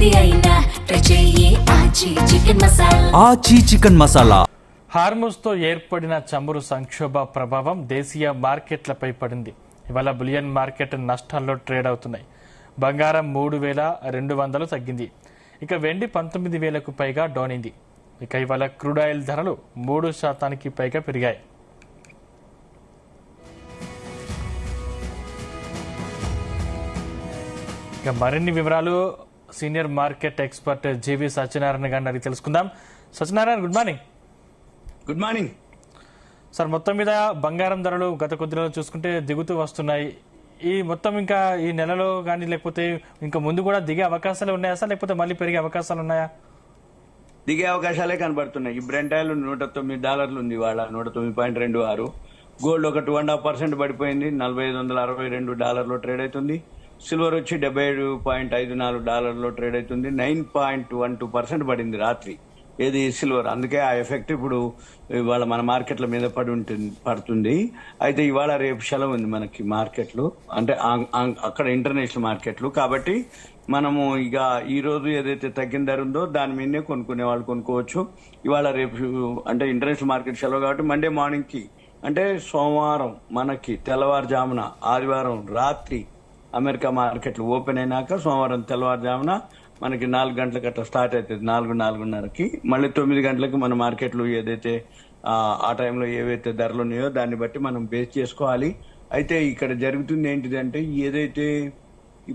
ఏది అయినా ట్రై చెయ్యి ఆచి చికెన్ మసాలా. ఆచి చికెన్ మసాలా. హార్ముజ్తో ఏర్పడిన చమురు సంక్షోభ ప్రభావం దేశీయ మార్కెట్లపై పడింది. ఇవాళ బులియన్ మార్కెట్ నష్టాల్లో ట్రేడ్ అవుతున్నాయి. బంగారం 3,200 తగ్గింది. ఇక వెండి 19,000కు పైగా డౌన్ అయింది. ఇక ఇవాళ క్రూడ్ ఆయిల్ ధరలు 3% పైగా పెరిగాయి. ఇక మరిన్ని వివరాలు సీనియర్ మార్కెట్ ఎక్స్పర్ట్ జీవి సత్యనారాయణ గారిని అడిగి తెలుసుకుందాం. Satyanarayana, good morning. Good morning sir, మొత్తం మీద బంగారం ధరలు గత కొద్ది రోజులు చూసుకుంటే దిగుతూ వస్తున్నాయి. ఈ మొత్తం ఇంకా ఈ నెలలో కానీ లేకపోతే ఇంకా ముందు కూడా దిగే అవకాశాలు ఉన్నాయా సార్, లేకపోతే మళ్ళీ పెరిగే అవకాశాలు ఉన్నాయా? దిగే అవకాశాలే కనబడుతున్నాయి. ఈ బ్రెంట్ ఆయిల్ $109 ఉంది, వాళ్ళ $109.26. గోల్డ్ ఒక 2.5% పడిపోయింది, $4,562 ట్రేడ్ అవుతుంది. సిల్వర్ వచ్చి $77.54 ట్రేడ్ అవుతుంది. 9.12% పడింది రాత్రి ఏది సిల్వర్. అందుకే ఆ ఎఫెక్ట్ ఇప్పుడు ఇవాళ మన మార్కెట్ల మీద పడుతుంది. అయితే ఇవాళ రేపు సెలవు ఉంది మనకి మార్కెట్లు, అంటే అక్కడ ఇంటర్నేషనల్ మార్కెట్లు. కాబట్టి మనము ఇక ఈ రోజు ఏదైతే తగ్గిన ధర ఉందో దాని మీదనే కొనుక్కునే వాళ్ళు కొనుక్కోవచ్చు. ఇవాళ రేపు అంటే ఇంటర్నేషనల్ మార్కెట్ సెలవు కాబట్టి మండే మార్నింగ్ కి, అంటే సోమవారం మనకి తెల్లవారుజామున, ఆదివారం రాత్రి అమెరికా మార్కెట్లు ఓపెన్ అయినాక సోమవారం తెల్లవారుజామున మనకి 4 గంటలకు అట్లా స్టార్ట్ అవుతుంది. 4:30కి మళ్ళీ 9 గంటలకు మన మార్కెట్లు ఏదైతే ఆ టైంలో ఏవైతే ధరలు ఉన్నాయో దాన్ని బట్టి మనం బేస్ చేసుకోవాలి. అయితే ఇక్కడ జరుగుతుంది ఏంటిదంటే, ఏదైతే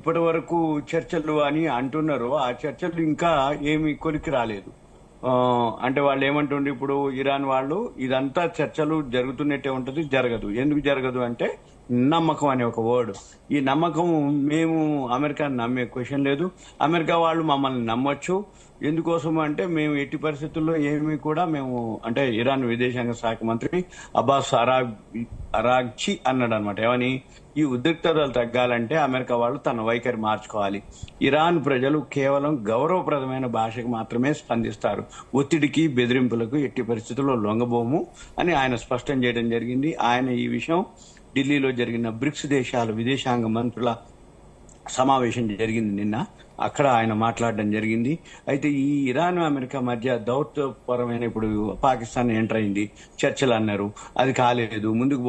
ఇప్పటి వరకు చర్చలు అని అంటున్నారో ఆ చర్చలు ఇంకా ఏమి కొలికి రాలేదు. అంటే వాళ్ళు ఏమంటుండ్రు, ఇప్పుడు ఇరాన్ వాళ్ళు ఇదంతా చర్చలు జరుగుతున్నట్టే ఉంటది, జరగదు. ఎందుకు జరగదు అంటే నమ్మకం అనే ఒక వర్డ్. ఈ నమ్మకం, మేము అమెరికాని నమ్మే క్వశ్చన్ లేదు, అమెరికా వాళ్ళు మమ్మల్ని నమ్మొచ్చు. ఎందుకోసం అంటే మేము ఎట్టి పరిస్థితుల్లో ఏమి కూడా మేము, అంటే ఇరాన్ విదేశాంగ శాఖ మంత్రి అబ్బాస్ అరాగ్చి అన్నాడు అనమాట. ఏమని, ఈ ఉద్రిక్తతలు తగ్గాలంటే అమెరికా వాళ్ళు తన వైఖరి మార్చుకోవాలి. ఇరాన్ ప్రజలు కేవలం గౌరవప్రదమైన భాషకు మాత్రమే స్పందిస్తారు, ఒత్తిడికి బెదిరింపులకు ఎట్టి పరిస్థితుల్లో లొంగబోము అని ఆయన స్పష్టం చేయడం జరిగింది. ఆయన ఈ విషయం ఢిల్లీలో జరిగిన బ్రిక్స్ దేశాల విదేశాంగ మంత్రుల సమావేశం జరిగింది నిన్న, అక్కడ ఆయన మాట్లాడడం జరిగింది. అయితే ఈ ఇరాన్ అమెరికా మధ్య దౌత్యపరమైన, ఇప్పుడు పాకిస్తాన్ ఎంటర్ అయింది, చర్చలు అన్నారు, అది కాలేదు. ముందుకు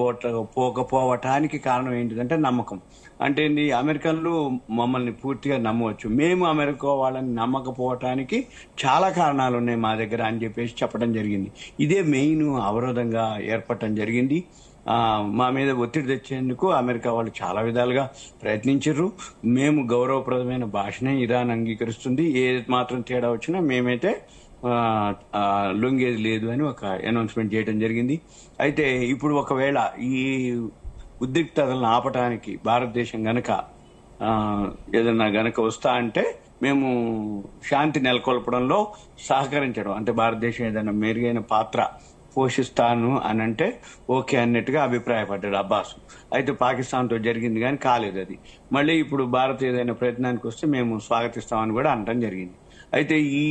పోకపోవటానికి కారణం ఏంటిదంటే నమ్మకం. అంటే అమెరికన్లు మమ్మల్ని పూర్తిగా నమ్మవచ్చు, మేము అమెరికా వాళ్ళని నమ్మకపోవటానికి చాలా కారణాలు ఉన్నాయి మా దగ్గర అని చెప్పేసి చెప్పడం జరిగింది. ఇదే మెయిన్ అవరోధంగా ఏర్పడటం జరిగింది. మా మీద ఒత్తిడి తెచ్చేందుకు అమెరికా వాళ్ళు చాలా విధాలుగా ప్రయత్నించారు. మేము గౌరవప్రదమైన భాషనే ఇరాన్ అంగీకరిస్తుంది, ఏ మాత్రం తేడా వచ్చినా మేమైతే లొంగేది లేదు అని ఒక అనౌన్స్మెంట్ చేయడం జరిగింది. అయితే ఇప్పుడు ఒకవేళ ఈ ఉద్రిక్తతలను ఆపటానికి భారతదేశం గనక ఏదన్నా గనక వస్తా అంటే మేము శాంతి నెలకొల్పడంలో సహకరించడం, అంటే భారతదేశం ఏదైనా మెరుగైన పాత్ర పోషిస్తాను అని అంటే ఓకే అన్నట్టుగా అభిప్రాయపడ్డాడు అబ్బాస్. అయితే పాకిస్తాన్తో జరిగింది కానీ కాలేదు అది. మళ్ళీ ఇప్పుడు భారత్ ఏదైనా ప్రయత్నానికి వస్తే మేము స్వాగతిస్తామని కూడా అనడం జరిగింది. అయితే ఈ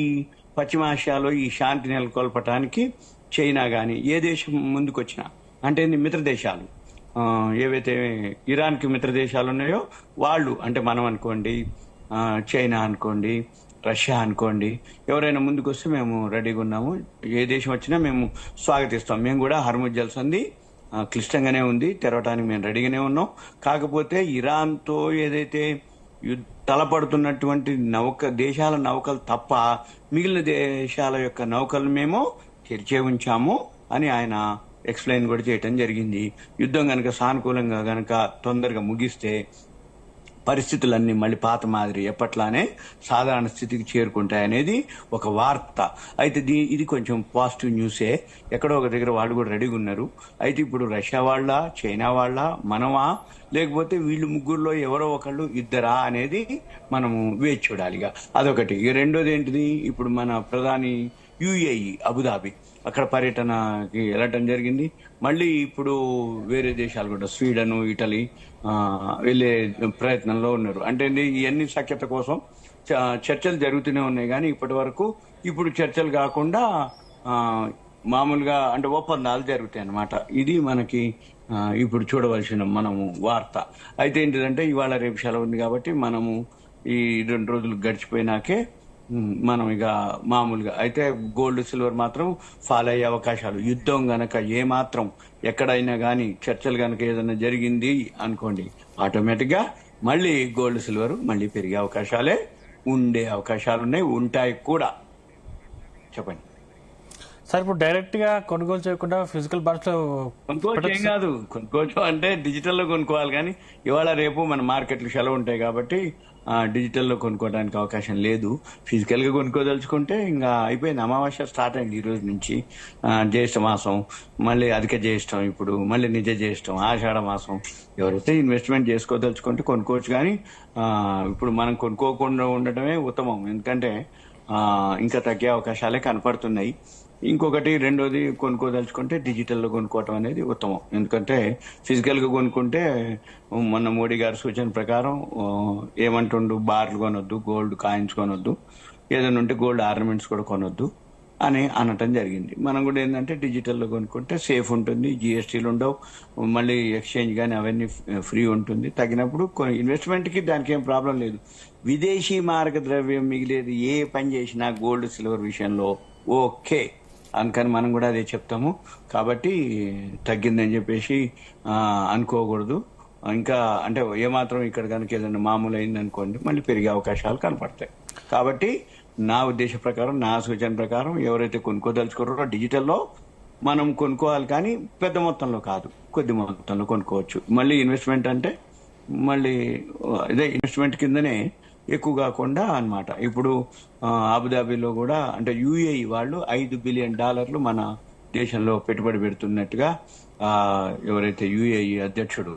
పశ్చిమాసియాలో ఈ శాంతి నెలకొల్పటానికి చైనా గాని ఏ దేశం ముందుకు వచ్చినా, అంటే మిత్ర దేశాలు ఏవైతే ఇరాన్ కి మిత్ర దేశాలు ఉన్నాయో వాళ్ళు, అంటే మనం అనుకోండి, చైనా అనుకోండి, రష్యా అనుకోండి, ఎవరైనా ముందుకు వస్తే మేము రెడీగా ఉన్నాము, ఏ దేశం వచ్చినా మేము స్వాగతిస్తాం. మేము కూడా హర్ముజ్ జలసంధి క్లిష్టంగానే ఉంది, తెరవటానికి మేము రెడీగానే ఉన్నాం. కాకపోతే ఇరాన్ తో ఏదైతే తలపడుతున్నటువంటి దేశాల నౌకలు తప్ప మిగిలిన దేశాల యొక్క నౌకలు మేము తెరిచే ఉంచాము అని ఆయన ఎక్స్ప్లెయిన్ కూడా చేయటం జరిగింది. యుద్ధం గనక సానుకూలంగా గనక తొందరగా ముగిస్తే పరిస్థితులన్నీ మళ్ళీ పాత మాదిరి ఎప్పట్లానే సాధారణ స్థితికి చేరుకుంటాయనేది ఒక వార్త. అయితే ఇది కొంచెం పాజిటివ్ న్యూసే. ఎక్కడో ఒక దగ్గర వాళ్ళు కూడా రెడీగా ఉన్నారు. అయితే ఇప్పుడు రష్యా వాళ్ళ, చైనా వాళ్ళ, మనమా, లేకపోతే వీళ్ళు ముగ్గురులో ఎవరో ఒకళ్ళు ఇద్దరా అనేది మనము వేచి చూడాలిగా. అదొకటి. రెండోది ఏంటిది, ఇప్పుడు మన ప్రధాని యుఏఈ అబుదాబి అక్కడ పర్యటనకి వెళ్ళటం జరిగింది. మళ్ళీ ఇప్పుడు వేరే దేశాలు కూడా స్వీడన్, ఇటలీ వెళ్లే ప్రయత్నంలో ఉన్నారు. అంటే ఇవన్నీ సఖ్యత కోసం చర్చలు జరుగుతూనే ఉన్నాయి. కానీ ఇప్పటి వరకు ఇప్పుడు చర్చలు కాకుండా మామూలుగా అంటే ఒప్పందాలు జరుగుతాయి అన్నమాట. ఇది మనకి ఇప్పుడు చూడవలసిన మనము వార్త. అయితే ఏంటిదంటే ఇవాళ రేపు సెలవు ఉంది కాబట్టి మనము ఈ 2 రోజులు గడిచిపోయినాకే మనం ఇక మామూలుగా అయితే గోల్డ్ సిల్వర్ మాత్రం ఫాలో అయ్యే అవకాశాలు, యుద్ధం గనక ఏమాత్రం ఎక్కడైనా కానీ చర్చలు గనక ఏదైనా జరిగింది అనుకోండి, ఆటోమేటిక్ గా మళ్ళీ గోల్డ్ సిల్వర్ మళ్ళీ పెరిగే అవకాశాలే ఉండే అవకాశాలు ఉన్నాయి, ఉంటాయి కూడా. చెప్పండి సార్, ఇప్పుడు డైరెక్ట్ గా కొనుగోలు చేయకుండా ఫిజికల్ బాండ్స్ లో కొనుక్కోవచ్చు, ఏం కాదు. కొనుక్కోవచ్చు అంటే డిజిటల్లో కొనుక్కోవాలి, కానీ ఇవాళ రేపు మన మార్కెట్లు సెలవు ఉంటాయి కాబట్టి డిజిటల్లో కొనుక్కోవడానికి అవకాశం లేదు. ఫిజికల్ గా కొనుక్కోదలుచుకుంటే ఇంకా అయిపోయింది. అమావాస్య స్టార్ట్ అయింది ఈ రోజు నుంచి. జ్యేష్ఠ మాసం, మళ్ళీ అధిక జ్యేష్టం, ఇప్పుడు మళ్ళీ నిజ జ్యేష్టం, ఆషాఢ మాసం. ఎవరైతే ఇన్వెస్ట్మెంట్ చేసుకోదలుచుకుంటే కొనుక్కోవచ్చు, కానీ ఇప్పుడు మనం కొనుక్కోకుండా ఉండటమే ఉత్తమం. ఎందుకంటే ఇంకా తగ్గే అవకాశాలే కనపడుతున్నాయి. ఇంకొకటి రెండోది, కొనుక్కోదలుచుకుంటే డిజిటల్లో కొనుక్కోవటం అనేది ఉత్తమం. ఎందుకంటే ఫిజికల్ గా కొనుక్కుంటే మొన్న మోడీ గారి సూచన ప్రకారం ఏమంటుండు, బార్లు కొనొద్దు, గోల్డ్ కాయిన్స్ కొనొద్దు, ఏదైనా ఉంటే గోల్డ్ ఆర్నమెంట్స్ కూడా కొనొద్దు అని అనటం జరిగింది. మనం కూడా ఏంటంటే డిజిటల్లో కొనుక్కుంటే సేఫ్ ఉంటుంది, జిఎస్టీలు ఉండవు, మళ్ళీ ఎక్స్చేంజ్ కానీ అవన్నీ ఫ్రీ ఉంటుంది. తగినప్పుడు ఇన్వెస్ట్మెంట్ కి దానికి ఏం ప్రాబ్లం లేదు. విదేశీ మారక ద్రవ్యం మిగిలేదు ఏ పని చేసినా గోల్డ్ సిల్వర్ విషయంలో ఓకే, అందుకని మనం కూడా అదే చెప్తాము. కాబట్టి తగ్గిందని చెప్పేసి అనుకోకూడదు. ఇంకా అంటే ఏమాత్రం ఇక్కడ కనుక ఏదైనా మామూలు అయింది అనుకోండి, మళ్ళీ పెరిగే అవకాశాలు కనపడతాయి. కాబట్టి నా ఉద్దేశ ప్రకారం, నా సూచన ప్రకారం ఎవరైతే కొనుక్కోదలుచుకున్నారో డిజిటల్లో మనం కొనుక్కోవాలి, కానీ పెద్ద మొత్తంలో కాదు, కొద్ది మొత్తంలో కొనుక్కోవచ్చు. మళ్ళీ ఇన్వెస్ట్మెంట్ అంటే మళ్ళీ ఇదే ఇన్వెస్ట్మెంట్ కిందనే, ఎక్కువ కాకుండా అన్నమాట. ఇప్పుడు అబుదాబిలో కూడా అంటే యుఏఈ వాళ్ళు $5 బిలియన్ మన దేశంలో పెట్టుబడి పెడుతున్నట్టుగా ఎవరైతే యుఏఈ అధ్యక్షుడు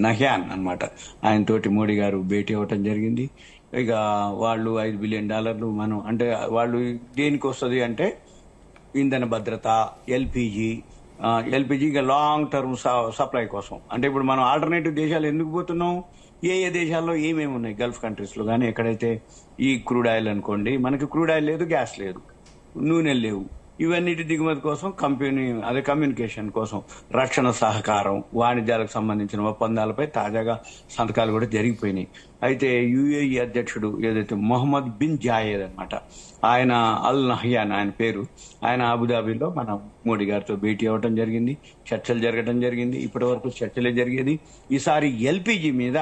నహ్యాన్ అన్నమాట, ఆయన తోటి మోడీ గారు భేటీ అవ్వటం జరిగింది. ఇక వాళ్ళు $5 బిలియన్ మనం అంటే వాళ్ళు దేనికి వస్తుంది అంటే ఇంధన భద్రత, ఎల్పిజి ఇక లాంగ్ టర్మ్ సప్లై కోసం. అంటే ఇప్పుడు మనం ఆల్టర్నేటివ్ దేశాలు ఎందుకు పోతున్నాం, ఏ దేశాల్లో ఏమేమి ఉన్నాయి, గల్ఫ్ కంట్రీస్ లో కానీ ఎక్కడైతే ఈ క్రూడ్ ఆయిల్ అనుకోండి, మనకి క్రూడ్ ఆయిల్ లేదు, గ్యాస్ లేదు, నూనెలు లేవు, ఇవన్నిటి దిగుమతి కోసం కమ్యూనికేషన్ కోసం రక్షణ సహకారం, వాణిజ్యాలకు సంబంధించిన ఒప్పందాలపై తాజాగా సంతకాలు కూడా జరిగిపోయినాయి. అయితే యుఏఈ అధ్యక్షుడు ఏదైతే మొహమ్మద్ బిన్ జాయేద్ అన్నమాట, ఆయన అల్ నహ్యాన్ ఆయన పేరు, ఆయన అబుదాబిలో మన మోడీ గారితో భేటీ అవ్వడం జరిగింది, చర్చలు జరగడం జరిగింది. ఇప్పటి వరకు చర్చలే జరిగేది. ఈసారి ఎల్పిజి మీద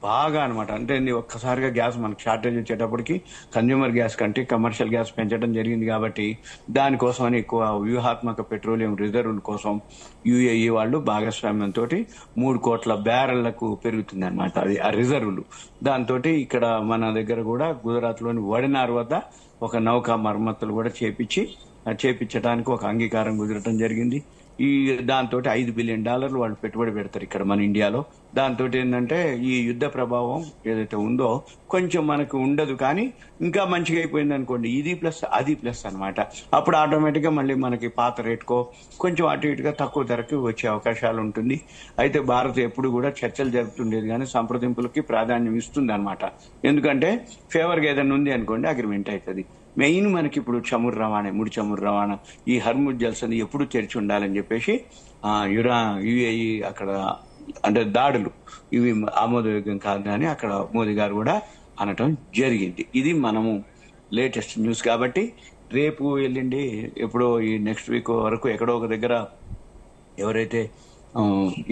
బాగా అనమాట, అంటే ఒక్కసారిగా గ్యాస్ మనకు షార్టేజ్ వచ్చేటప్పటికి కన్జ్యూమర్ గ్యాస్ కంటే కమర్షియల్ గ్యాస్ పెంచడం జరిగింది. కాబట్టి దానికోసమని ఎక్కువ వ్యూహాత్మక పెట్రోలియం రిజర్వుల కోసం యుఏఈ వాళ్ళు భాగస్వామ్యంతో 3 కోట్ల బ్యారెళ్లకు పెరుగుతుంది అనమాట అది ఆ రిజర్వులు. దాంతో ఇక్కడ మన దగ్గర కూడా గుజరాత్ లోని వడినార్ వద్ద ఒక నౌకా మరమ్మతులు కూడా చేపించడానికి ఒక అంగీకారం కుదరటం జరిగింది. ఈ దాంతో $5 బిలియన్ వాళ్ళు పెట్టుబడి పెడతారు ఇక్కడ మన ఇండియాలో. దాంతో ఏంటంటే ఈ యుద్ధ ప్రభావం ఏదైతే ఉందో కొంచెం మనకు ఉండదు, కానీ ఇంకా మంచిగా అయిపోయింది అనుకోండి, ఇది ప్లస్ అది ప్లస్ అన్నమాట. అప్పుడు ఆటోమేటిక్ గా మళ్ళీ మనకి పాత రేటుకో కొంచెం అటు ఇటుగా తక్కువ ధరకు వచ్చే అవకాశాలు ఉంటుంది. అయితే భారత్ ఎప్పుడు కూడా చర్చలు జరుపుతుండేది, కానీ సంప్రదింపులకి ప్రాధాన్యం ఇస్తుంది అనమాట. ఎందుకంటే ఫేవర్ గా ఏదైనా ఉంది అనుకోండి, అగ్రిమెంట్ అవుతుంది. మెయిన్ మనకి ఇప్పుడు ముడి చమురు రవాణా, ఈ హర్ముజ్ జల్సని ఎప్పుడు తెరిచి ఉండాలని చెప్పేసి యుఏఈ అక్కడ అంటే దాడులు ఇవి ఆమోదయోగ్యం కాదు అని అక్కడ మోదీ గారు కూడా అనటం జరిగింది. ఇది మనము లేటెస్ట్ న్యూస్. కాబట్టి రేపు వెళ్ళండి ఎప్పుడో ఈ నెక్స్ట్ వీక్ వరకు ఎక్కడో ఒక దగ్గర ఎవరైతే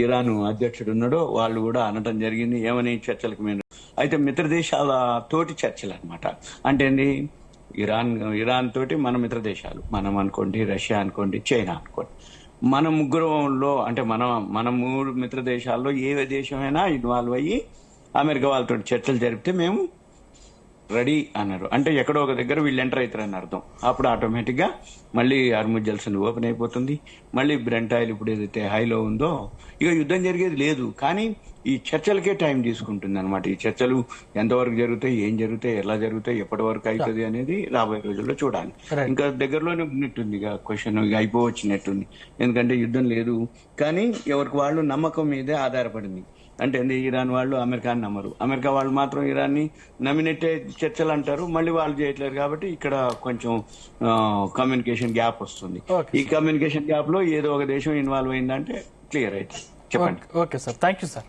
ఇరాన్ అధ్యక్షుడు ఉన్నాడో వాళ్ళు కూడా అనటం జరిగింది, ఏమని చర్చలకు మేము అయితే మిత్ర దేశాల తోటి చర్చలు అనమాట. అంటే ఇరాన్ తోటి మన మిత్ర దేశాలు, మనం అనుకోండి, రష్యా అనుకోండి, చైనా అనుకోండి, మన ముగ్గురులో అంటే మన 3 మిత్ర దేశాల్లో ఏ దేశమైనా ఇన్వాల్వ్ అయ్యి అమెరికా వాళ్ళతో చర్చలు జరిపితే మేము రెడీ అన్నారు. అంటే ఎక్కడో ఒక దగ్గర వీళ్ళు ఎంటర్ అవుతారని అర్థం. అప్పుడు ఆటోమేటిక్ గా మళ్ళీ హర్ముజ్ జల్సన్ ఓపెన్ అయిపోతుంది. మళ్ళీ బ్రెంట్ ఆయిల్ ఇప్పుడు ఏదైతే హైలో ఉందో ఇక యుద్ధం జరిగేది లేదు, కానీ ఈ చర్చలకే టైం తీసుకుంటుంది అనమాట. ఈ చర్చలు ఎంతవరకు జరుగుతాయి, ఏం జరుగుతాయి, ఎలా జరుగుతాయి, ఎప్పటి వరకు అవుతుంది అనేది రాబోయే రోజుల్లో చూడాలి. ఇంకా దగ్గరలోనే ఉన్నట్టుంది ఇక క్వశ్చన్, ఇక అయిపోవచ్చినట్టుంది. ఎందుకంటే యుద్ధం లేదు, కానీ ఎవరికి వాళ్ళు నమ్మకం మీదే ఆధారపడింది. అంటే ఇరాన్ వాళ్ళు అమెరికాని నమ్మరు, అమెరికా వాళ్ళు మాత్రం ఇరాన్ ని నమ్మినట్టే చర్చలు అంటారు, మళ్ళీ వాళ్ళు చేయట్లేరు. కాబట్టి ఇక్కడ కొంచెం కమ్యూనికేషన్ గ్యాప్ వస్తుంది. ఈ కమ్యూనికేషన్ గ్యాప్ లో ఏదో ఒక దేశం ఇన్వాల్వ్ అయిందంటే క్లియర్ అయితే చెప్పండి. Okay sir, thank you sir.